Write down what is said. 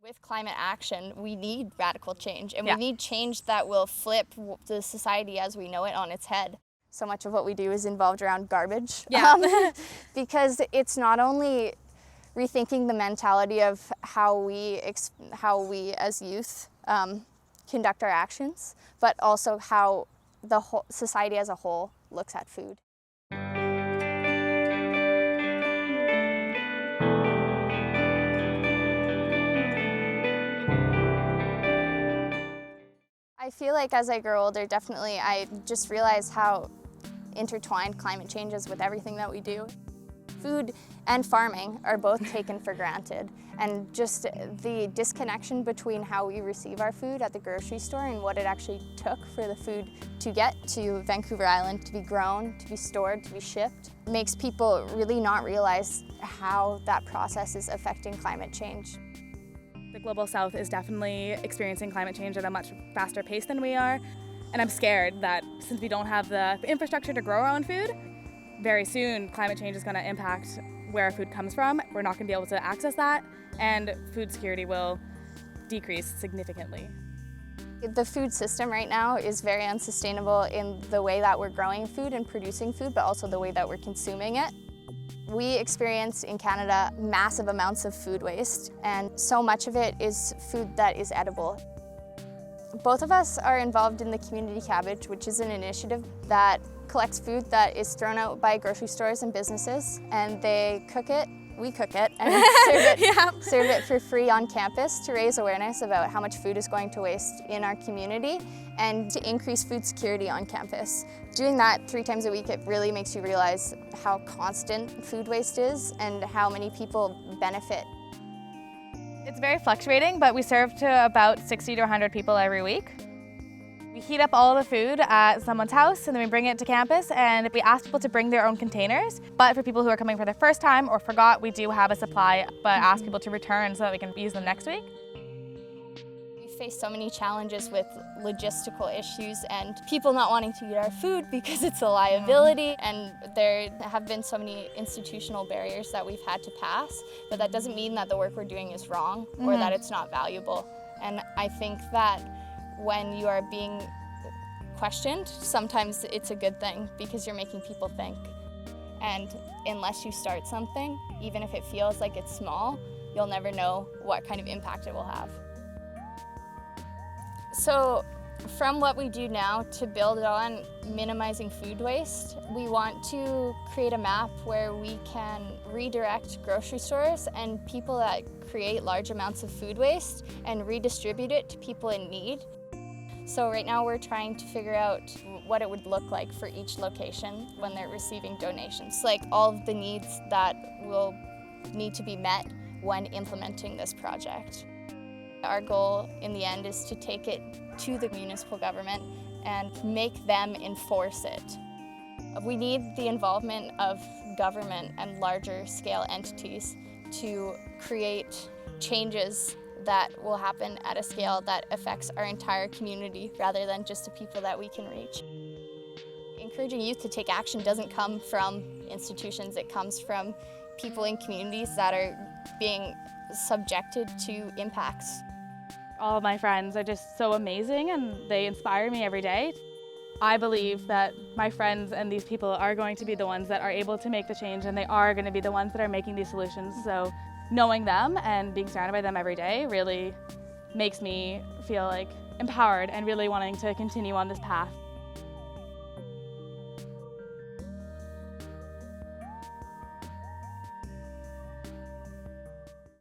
With climate action, we need radical change, and Yeah. we need change that will flip the society as we know it on its head. So much of what we do is involved around garbage. Yeah. Because it's not only rethinking the mentality of how we as youth conduct our actions, but also how the whole society as a whole looks at food. I feel like as I grow older, definitely I just realize how intertwined climate change is with everything that we do. Food and farming are both taken for granted, and just the disconnection between how we receive our food at the grocery store and what it actually took for the food to get to Vancouver Island, to be grown, to be stored, to be shipped, makes people really not realize how that process is affecting climate change. The global south is definitely experiencing climate change at a much faster pace than we are. And I'm scared that since we don't have the infrastructure to grow our own food, very soon climate change is going to impact where our food comes from. We're not going to be able to access that, and food security will decrease significantly. The food system right now is very unsustainable in the way that we're growing food and producing food, but also the way that we're consuming it. We experience in Canada massive amounts of food waste, and so much of it is food that is edible. Both of us are involved in the Community Cabbage, which is an initiative that collects food that is thrown out by grocery stores and businesses, and they cook it, we cook it, and serve it for free on campus to raise awareness about how much food is going to waste in our community and to increase food security on campus. Doing that 3 times a week, it really makes you realize how constant food waste is and how many people benefit. It's very fluctuating, but we serve to about 60 to 100 people every week. We heat up all the food at someone's house and then we bring it to campus, and we ask people to bring their own containers. But for people who are coming for the first time or forgot, we do have a supply, but ask people to return so that we can use them next week. We face so many challenges with logistical issues and people not wanting to eat our food because it's a liability, and there have been so many institutional barriers that we've had to pass, but that doesn't mean that the work we're doing is wrong or that it's not valuable. And I think that when you are being questioned, sometimes it's a good thing because you're making people think. And unless you start something, even if it feels like it's small, you'll never know what kind of impact it will have. So from what we do now to build on minimizing food waste, we want to create a map where we can redirect grocery stores and people that create large amounts of food waste and redistribute it to people in need. So right now we're trying to figure out what it would look like for each location when they're receiving donations, like all of the needs that will need to be met when implementing this project. Our goal in the end is to take it to the municipal government and make them enforce it. We need the involvement of government and larger scale entities to create changes that will happen at a scale that affects our entire community rather than just the people that we can reach. Encouraging youth to take action doesn't come from institutions, it comes from people in communities that are being subjected to impacts. All of my friends are just so amazing and they inspire me every day. I believe that my friends and these people are going to be the ones that are able to make the change, and they are going to be the ones that are making these solutions. So knowing them and being surrounded by them every day really makes me feel like empowered and really wanting to continue on this path.